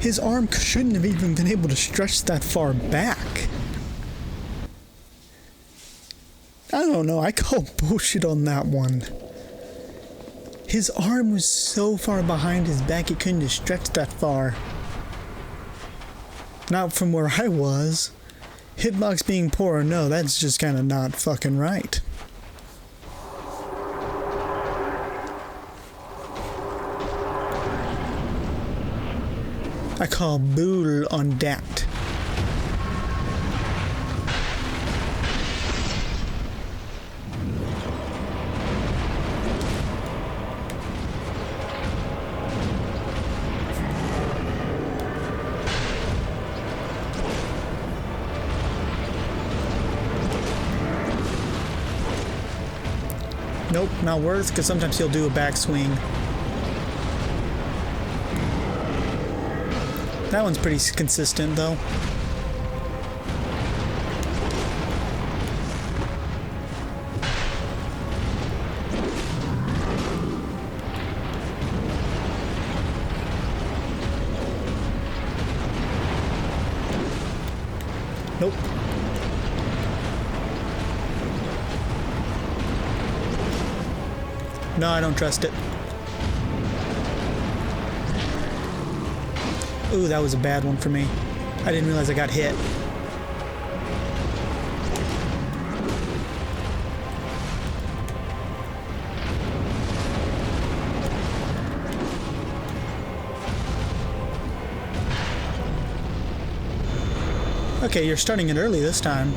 His arm shouldn't have even been able to stretch that far back. I don't know, I call bullshit on that one. His arm was so far behind his back, it couldn't have stretched that far. Not from where I was. Hitbox being poor, no, that's just kind of not fucking right. I call bull on that. Nope, not worth, because sometimes he'll do a backswing. That one's pretty consistent, though. Nope. No, I don't trust it. Ooh, that was a bad one for me. I didn't realize I got hit. Okay, you're starting it early this time.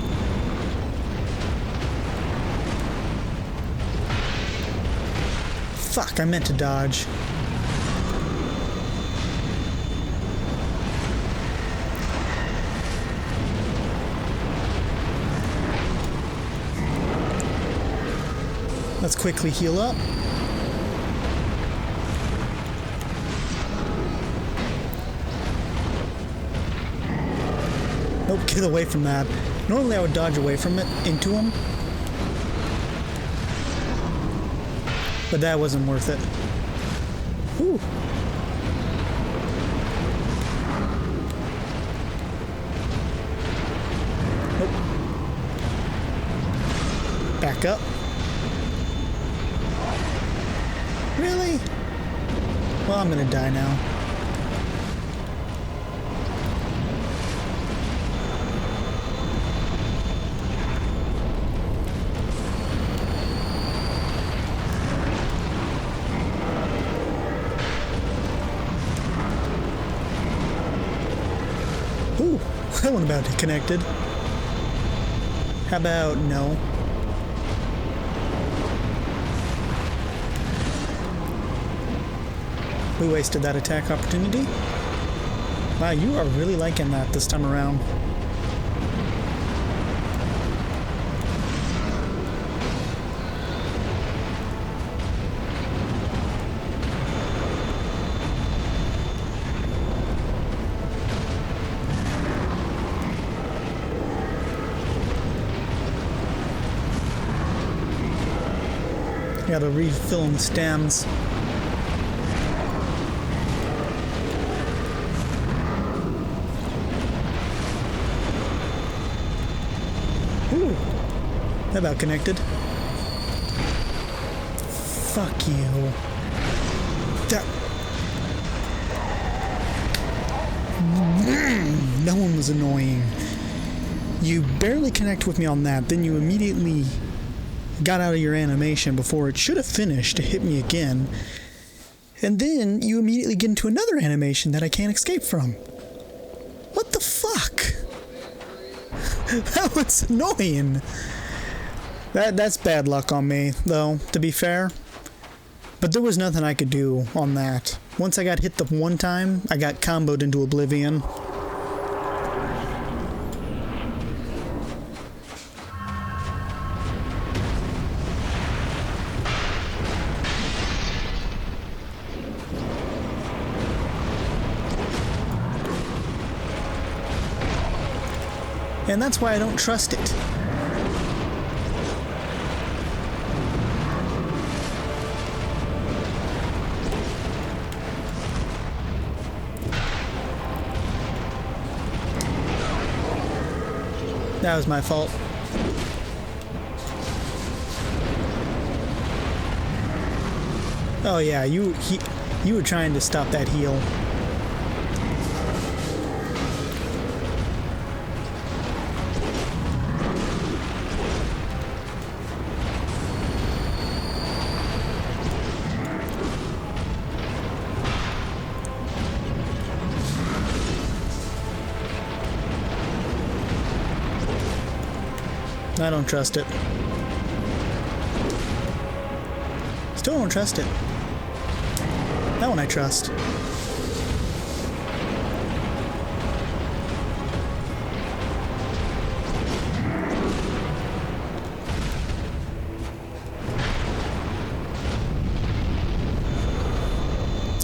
Fuck, I meant to dodge. Let's quickly heal up. Nope, get away from that. Normally I would dodge away from it, into him. But that wasn't worth it. Whew. Nope. Back up. Really? Well, I'm gonna die now. Ooh, that one about connected. How about no? We wasted that attack opportunity. Wow, you are really liking that this time around. Gotta refill the stems. Ooh, that about connected. Fuck you. That one was annoying. You barely connect with me on that, then you immediately got out of your animation before it should have finished to hit me again. And then you immediately get into another animation that I can't escape from. What the fuck? That was annoying. That's bad luck on me, though, to be fair. But there was nothing I could do on that. Once I got hit the one time, I got comboed into oblivion. And that's why I don't trust it. That was my fault. Oh yeah, you were trying to stop that heal. I don't trust it. Still don't trust it. That one I trust.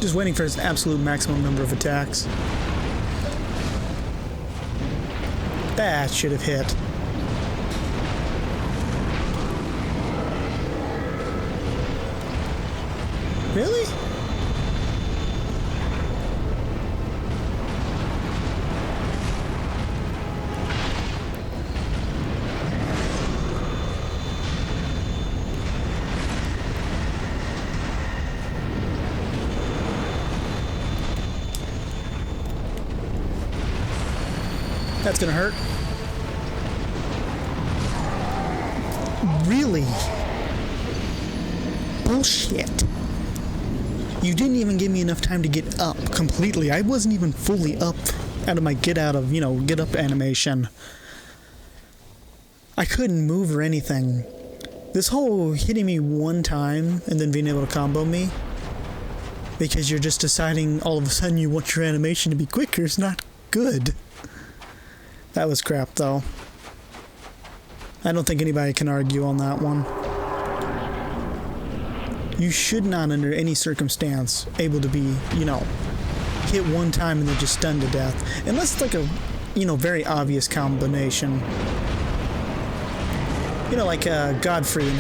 Just waiting for his absolute maximum number of attacks. That should have hit. Really? That's gonna hurt. Really? Bullshit. You didn't even give me enough time to get up completely. I wasn't even fully up out of my get up animation. I couldn't move or anything. This whole hitting me one time and then being able to combo me because you're just deciding all of a sudden you want your animation to be quicker is not good. That was crap, though. I don't think anybody can argue on that one. You should not, under any circumstance, able to be, hit one time and then just stunned to death. Unless it's like a, very obvious combination. Like Godfrey.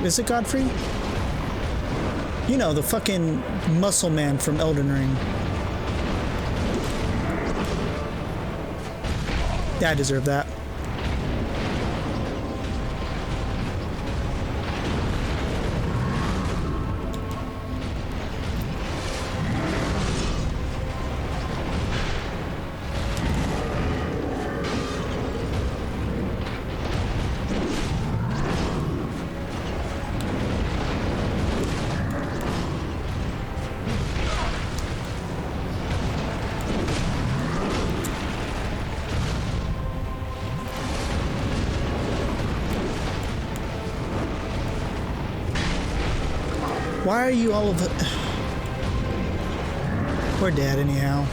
Is it Godfrey? The fucking muscle man from Elden Ring. Yeah, I deserve that. Why are you all of it? We're dead anyhow.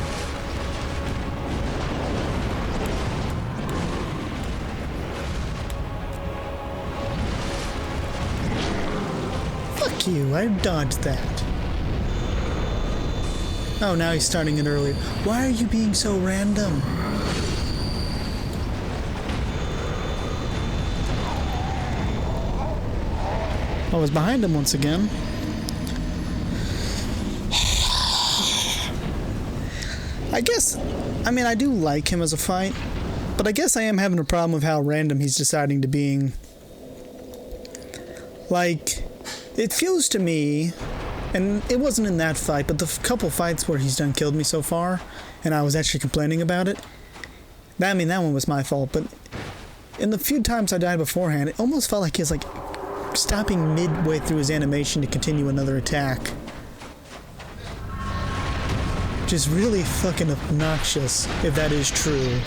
Fuck you, I dodged that. Oh, now he's starting it earlier. Why are you being so random? I was behind him once again. I do like him as a fight, but I guess I am having a problem with how random he's deciding to being. Like, it feels to me, and it wasn't in that fight, but the couple fights where he's done killed me so far, and I was actually complaining about it. That one was my fault, but in the few times I died beforehand, it almost felt like he's like stopping midway through his animation to continue another attack. Which is really fucking obnoxious, if that is true.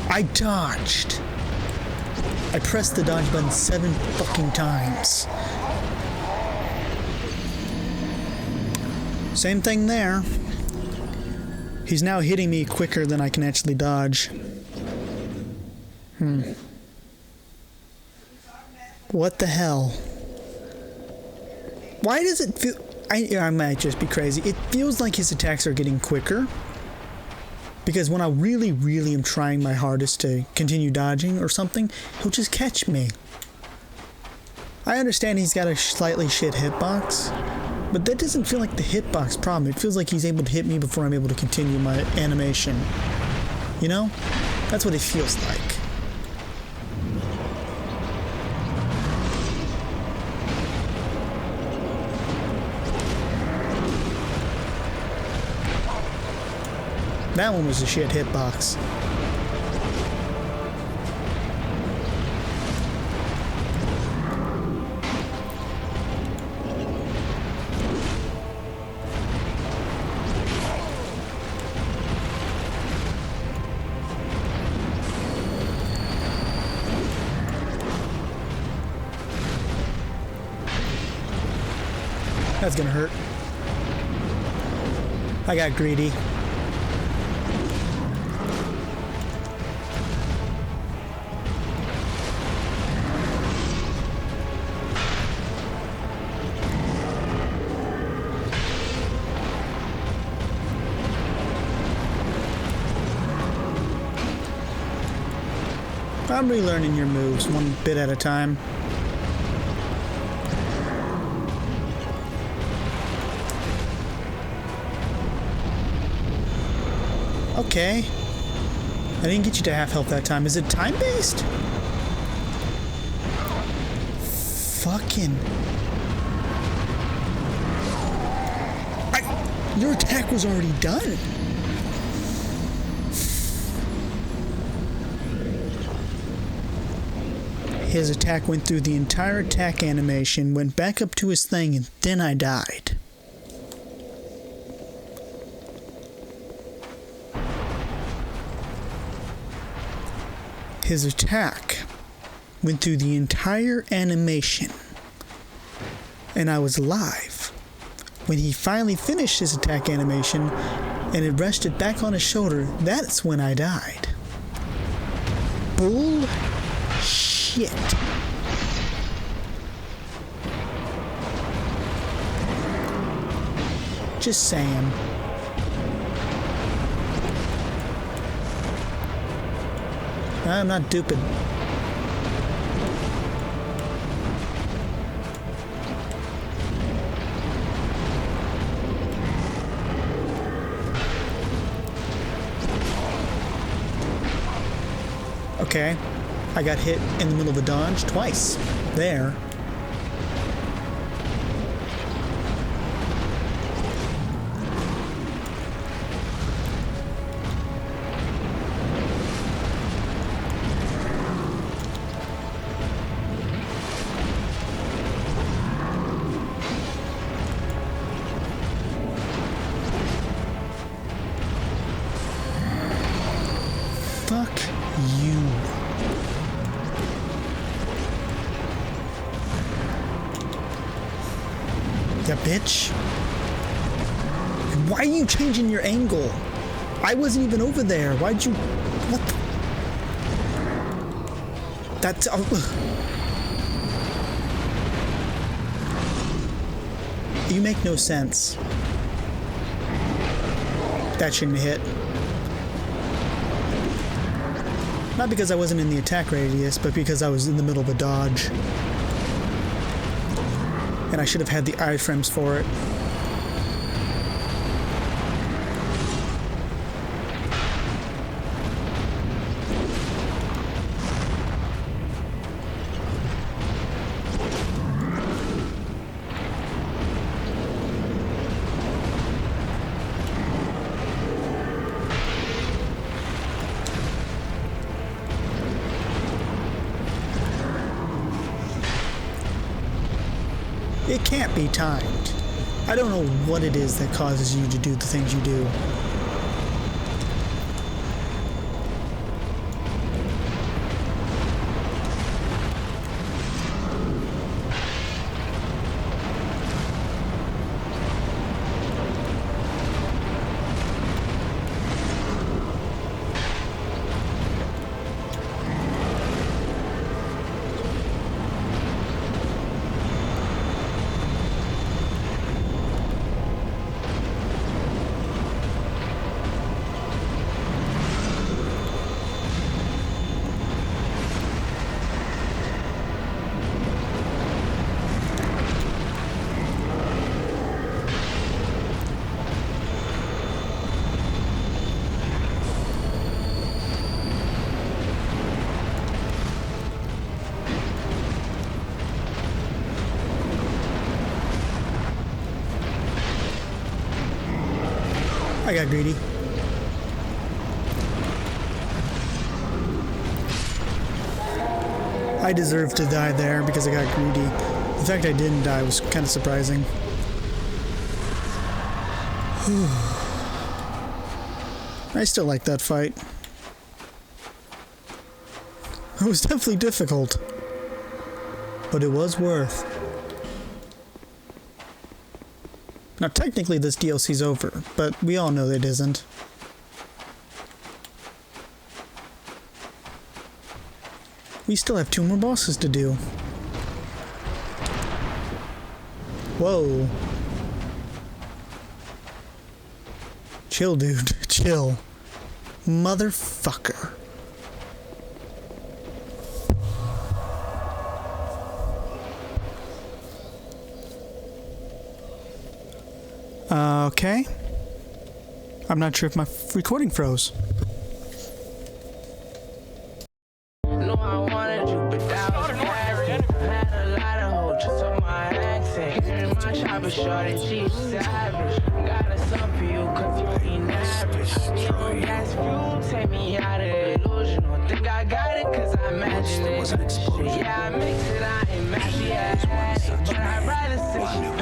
I dodged. I pressed the dodge button 7 fucking times. Same thing there. He's now hitting me quicker than I can actually dodge. What the hell? Why does it feel... I might just be crazy. It feels like his attacks are getting quicker. Because when I really, really am trying my hardest to continue dodging or something, he'll just catch me. I understand he's got a slightly shit hitbox, but that doesn't feel like the hitbox problem. It feels like he's able to hit me before I'm able to continue my animation. You know? That's what it feels like. That one was a shit hitbox. That's gonna hurt. I got greedy. I'm relearning your moves one bit at a time. Okay. I didn't get you to half health that time. Is it time-based? Fucking... Your attack was already done. His attack went through the entire attack animation, went back up to his thing, and then I died. His attack went through the entire animation, and I was alive. When he finally finished his attack animation, and it rested back on his shoulder, that's when I died. Bullshit. Just saying. I'm not stupid. Okay, I got hit in the middle of a dodge twice. There. Fuck you. Ya bitch. Why are you changing your angle? I wasn't even over there. Why'd you... What the... That's... You make no sense. That shouldn't hit. Not because I wasn't in the attack radius, but because I was in the middle of a dodge. And I should have had the iframes for it. It can't be timed. I don't know what it is that causes you to do the things you do. I got greedy. I deserved to die there because I got greedy. The fact I didn't die was kind of surprising. I still like that fight. It was definitely difficult, but it was worth. Now, technically, this DLC's over, but we all know it isn't. We still have 2 more bosses to do. Whoa. Chill, dude. Chill. Motherfucker. Okay. I'm not sure if my recording froze. No, I wanted you, but that was scary. Had a lot of hoes just on my accent. In my chopper, shorty, she savage. Got a song for you, cause you ain't average. You don't gas fuel, take me out of the illusion. Don't think I got it, cause I imagine it. Yeah, I mix it, I ain't match it. But I'd rather sit you